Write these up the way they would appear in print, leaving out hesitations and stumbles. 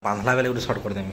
बांधला बेले गोटे सर्ट कर देमी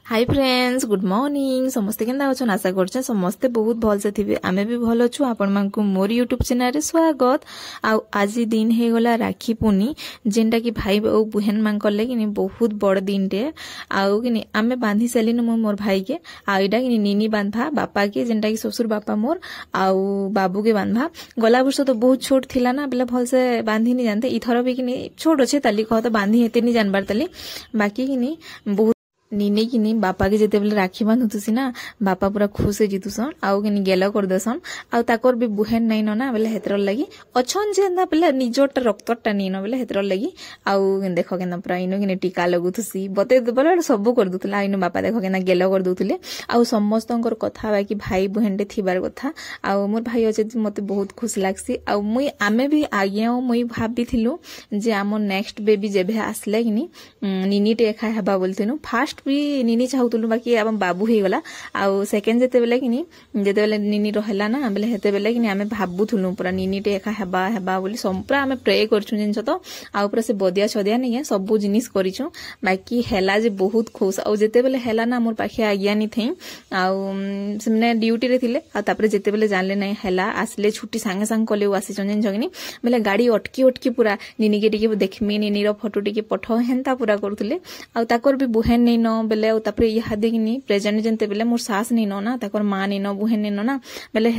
हाय फ्रेंड्स गुड मॉर्निंग समस्ते केंदा अछन आशा करछन समस्ते बहुत भल से थिबे आमे भी भल अछु आपण मानकु मोर यूट्यूब चैनल रे स्वागत आ आज दिन हे गला राखी पुनी जेंटा कि भाई ओ बहन मान करले कि बहुत बड़ दिन टे आउ कि आमे बांधी सेलिन मोर भाई के आ इडा कि नीनी बांधा बापा के जेंटा कि ससुर बापा मोर आउ बाबू के बांधा गला वर्ष तो बहुत छोट थिला ना बेला भल से बांधी नहीं जानते इथर भी कि छोट अच्छे ताली कह तो बांधी हेते नहीं जानबार ताली बाकी कि बहुत नीने कि बापा के जिते बेले राखी बांधुसी ना बापा पूरा खुश जीतुसन आउ कि गेल कर देसन आउ ताकर भी बुहेन नहीं न ना बेले हेतर लगी अच्छन जे ना बेले निजोटा रक्तटा नहीं न बेले हेतर लगी आउ देख के पूरा इनो कि टीका लगुथुसी बते बोले सब कर दुतला इनो बापा देख के गेल कर दुतले आउ समस्तंकर कथा बाकी भाई बुहेनटे थिबार कथा आउ मोर भाई अच्छे मते बहुत खुश लागसी आउ मुई आमे भी आगे मुई भाबिथिलु जे आम नेक्स्ट बेबी जेबे आसले कि नीनी टे खा हेबा बोलथिनु फास्ट भी नीनी चाहूलु बाकी अब बाबू हो गला आउ सेकेंड जेते बेले कि जेते बेले नीनी रहला ना बेले हेते बेले कि आमे भाबुथुलु पूरा नीनी टे एका हेबा हेबा बोली पूरा आमे प्रे करछु जिंस तो आउ पूरा से बदिया छदिया नहीं सब जिनिस करिछु बाकी हेला जे बहुत खुश आउ जेते बेले हेला ना मोर पाखे आज्ञा नि थई आउ सेमने ड्यूटी रे थिले आ तापरे जेते बेले जानले नहीं हेला आसले छुट्टी संगे संग कले आसी छन जगनी बेले गाड़ी अटकी पूरा नीनी के टिके देखमी नीनी रो फोटो टिके पठो हेंता पूरा करथुले आउ ताकर भी बुहेन नहीं न बेले तापर इहादे कि प्रेजेंट जनते बेले मोर सास नहीं न ना ताकर माँ नहीं न बुहेन नहीं न ना बेले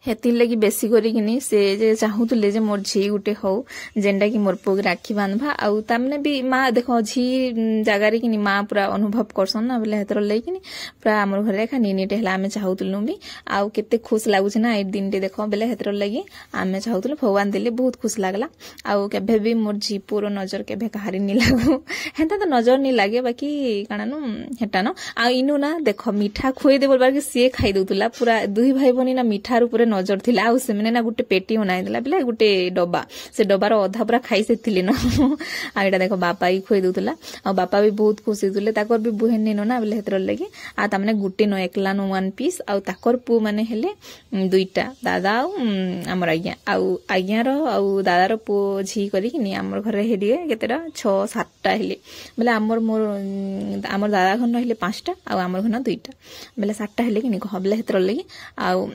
हेतिर लगी बेसी करी से जे चाहूले जे मोर झी गुटे हो जेंडा कि मोर पुग राखी बांधवा आउ तामने भी माँ देखो झी जगार कि माँ पूरा अनुभव करसन ना बेले हेतर लगी पूरा आमर घर एखा नीनी टेहला आमे चाहूलु भी आउ केते खुश लागुछ ना ए दिन टे देखो बेले हेतर लगी आमे चाहूलु भगवान दिले बहुत खुश लागला आउ केभे भी मोर झी पुरो नजर केभे कहारी नि लागु हेता तो नजर नि लागे बाकी कानानु हेटा न आ इनु ना देखो मीठा खोई दे बोलबार कि से खाई दउतला पूरा दुई भाई बनी ना मीठार ऊपर नजर थिला आउ सेमने ना गुटे पेटी बनाई दिला बेले गुटे डब्बा से डब्बार अधा पूरा खाई सेथिले न आ एटा देखो बापा ही खोई दउतला आ बापा भी बहुत खुशी दुले ताकर भी बुहेन नेनो ना बेले हेतर लगी आ तामने गुटे न एकला न वन पीस आ ताकर पु माने हेले दुईटा दादा आ हमर आज्ञा आउ आज्ञार आउ दादार पु झी करी कि हमर घर हेडिए केतेरा 6-7 टा हेले बेले हमर मोर हमर दादा घर हेले 5टा आ हमर घर 2टा बेले 7टा हेले कि कह बेले हेतर लगी आउ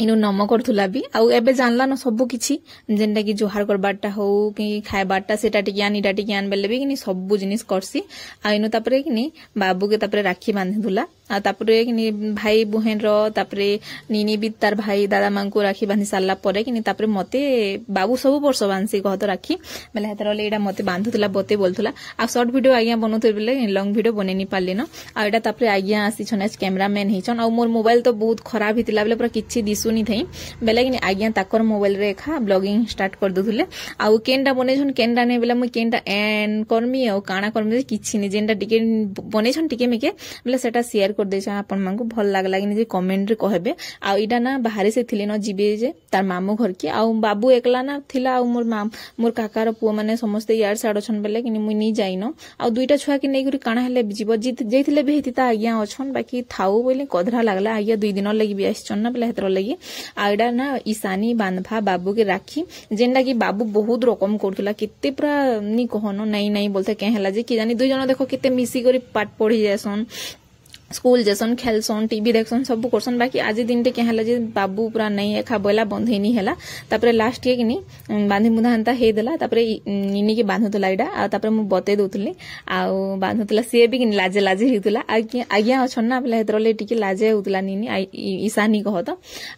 इनु नम करथुला भी आउ एबे जानला न सब किछि जेंटा कि जोहार करबाटा हो कि खायबाटा सेटा टिकियान इटा टिकियान बेले भी कि सब जिनिस करसी आ इनु तापरे कि बाबू के तापरे राखी बांधिदुला आ तापरे कि भाई बुहेन रो तापरे नीनी भी तार भाई दादा मां को राखी बांधि सारला परे कि तापरे मते बाबू सब वर्ष बांधसी कहत राखी बेले हेतर ले एटा मते बांधुतला बते बोलथुला आ शॉर्ट वीडियो आज्ञा बनोथे बेले लॉन्ग वीडियो बने नि पाले न आ एटा तापरे आज्ञा आसी छन कैमरामैन हिचन आ मोर मोबाइल तो बहुत खराब हितिला बेले पूरा किछि दिसुनी थई बेले कि आज्ञा ताकर मोबाइल रे खा ब्लॉगिंग स्टार्ट कर दउथुले आउ केनटा बने छन केनटा ने बेले म केनटा एन कर्मी आ काना कर्मी किछि नि जेनटा टिके बने छन टिके मेके बेले सेटा शेयर कर दे छ आपन मांको भल लागला कि जे कमेंट रे कहबे आ इडा ना बाहर से थिले न जिबे जे तार मामू घर के आउ बाबू एकला ना थिला आउ मोर काकार पुओ माने समस्त यार साड छन बेले कि मुई नि जाइनो आउ दुईटा छुआ कि नै गुरी काना हेले जीव जेथिले भी हेतिता आज्ञा अछन बाकी थाउ बोले कधरा लागला आज्ञा 2 दिन लगी भी आछन ना बेले हेतर लगी आइडा ना ईशानी बांधवा बाबू के राखी जेंडा कि बाबू बहुत रकम करथुला केते पूरा नि कहनो नहीं बोलते के हला जे कि जानी 2 जन देखो केते मिसी करी पाठ पढ़ी जासन स्कूल जसन खेलसन टीवी देखसन सब करसन बाकी आज दिन टे केहला जे बाबू पूरा नहीं एखा बोला बंधे नहीं हला तापरे लास्ट के कि बांधी मुधा हंता हे देला तापरे नीनी के बांधुतला इडा आ तापरे मु बते दउतली आ बांधुतला से भी कि लाजे लाजे हितुला आज्ञा अछन ना बेले हेतर ले टिके लाजे उतला नीनी ईशानी कहत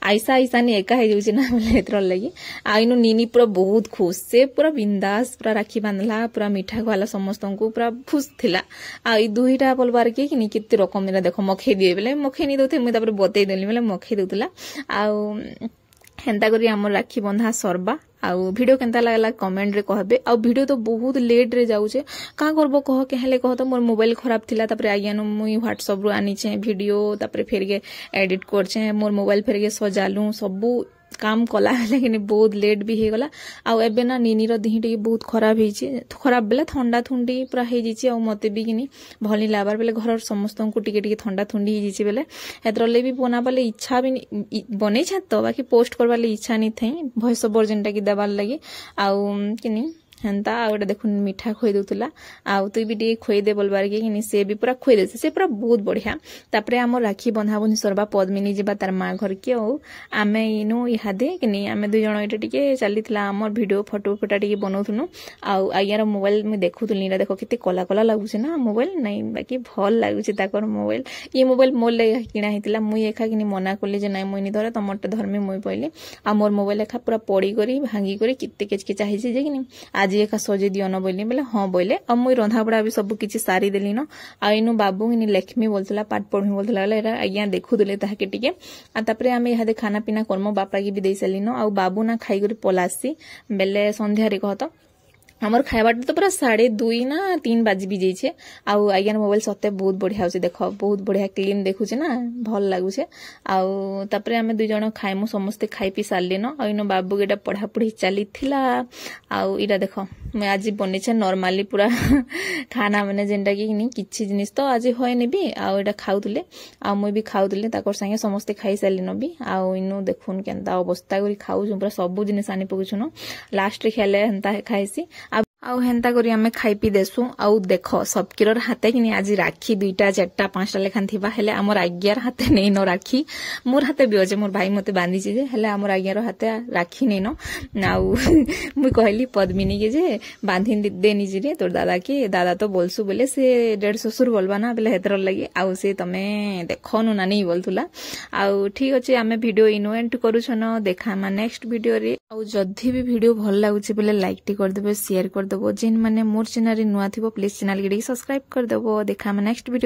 आइसा ईशानी एका हे जाउछि ना बेले हेतर लगी आइनु नीनी पूरा बहुत खुश से पूरा बिंदास पूरा राखी बांधला पूरा मीठा खवाला समस्तन को पूरा खुश थिला आ ई दुईटा परिवार के कि केते रकम देखो मखे दिए बेले मखे नहीं दउथे मुई तापर बतई देली बेले मखे दउतला आ हेंता करी हमर राखी बंधा सरबा आउ वीडियो केंता लागला कमेंट रे कहबे। आउ वीडियो तो बहुत लेट रे जाउछे का करबो कह के हेले कह तो मोर मोबाइल खराब थिला तापर आज्ञा नु मुई व्हाट्सएप रु आनी छे वीडियो तापर फेर के एडिट करछे मोर मोबाइल फेर के सजालू सबू काम कला लेकिन बहुत लेट भी हे गला। आउ एबे ना नीनी रो दिही टिके बहुत खराब हेछि खराब बेला ठंडा थुंडी पूरा हे जिछि आउ मते भी किनी भली लाबार बेले घर समस्त को टिके टिके ठंडा थुंडी हे जिछि बेले हेतरले भी बनाबाले इच्छा भी बनै छ तो बाकी पोस्ट करबाले इच्छा नि थई वॉइस ओवर जेंटा की देबार लागि आउ किनी हेन्ता आउटे देखुन मिठा खोई दउतला आउ तुई भी टिके खोई दे बोलबार के किनी से भी पूरा खोई देसे से पूरा बहुत बढ़िया। तापरे हमर राखी बंधा बंधी सरबा पद्मिनी जेबा तार मां घर के ओ आमे इनो इहादे किनी आमे दुई जण इटे टिके चलीतला हमर वीडियो फोटो फोटा टिके बनौथुनु आउ आइयार मोबाइल में देखुतुनी रा देखो केते कला कला लागुसे ना मोबाइल नहीं बाकी भल लागुसे ताकर मोबाइल ये मोबाइल मोर ले किना हितला मुई एखा किनी मना करली जे नाही मुई नि धरे तमरटे धर्मे मुई पइले आ मोर मोबाइल एखा पूरा पड़ी करी भांगी करी किते केचके चाहिसे जे किनी आज एक सजे दियो न बोली बोले हाँ बोले अब मुई रंधा बड़ा भी सब किछि सारी देली न आ इनु बाबू इनि लक्ष्मी बोलतला पाठ पढमी बोलतला एरा आज्ञा देखु देले ताहा के टिके आ तापरे आमे इहादे खाना पीना करमो बापा की भी देई सली न आ बाबू ना खाई करी पलासी बेले संध्या रे कहत हमर खाइबाटा तो पूरा 2:30 ना 3 बाजी भी जाइछे आउ आज्ञार मोबाइल सते बहुत बढ़िया होचे देखो बहुत बढ़िया क्लीन देखुचे ना भल लागुचे आउ तापरे आमे दुई जण खाइमु समस्ते खाई पी सारले न आइनो बाबू गेटा पढ़ा पढ़ी चली थिला आउ इरा देखो मैं आज बनेछे नॉर्मली पूरा खाना माने जेंटा की नि किछि जिनिस तो आज होय नेबी आउ एटा खाउतले आ मुई भी खाउतले ताकर संगे समस्ते खाई सारले नबी आउ इनो देखुन केनता अवस्था करी खाउ पूरा सब जिनिस आनी पकुछन लास्ट रे खेले हंता खाइसी आउ हेन्ता करी आमे खाई पी देसु आउ देखो सबकिरर हाते किनी आज राखी 2टा 4टा 5टा लेखान थिबा हेले हमर आज्ञार हाते नै न राखी मोर हाते भी अजे मोर भाई मते बांधी जे हेले हमर आज्ञार हाते राखी नै न आउ मुई कहली पद्मिनी के जे बांधी देनी जे रे तोर दादा तो बोलसु बोले से डेढ़ ससुर बोलबा ना बेले हेतर लगी आउ से तमे देखो न नानी बोलथुला आउ ठीक अछि आमे वीडियो इनवेंट करू छन देखा मा नेक्स्ट वीडियो रे आउ जदी भी वीडियो भल लागुछि बेले लाइक टी कर देबे शेयर कर देबो जेन माने मोर चैनल रे नुआ थिबो प्लीज चैनल के सब्सक्राइब कर देबो देखा मा नेक्स्ट वीडियो।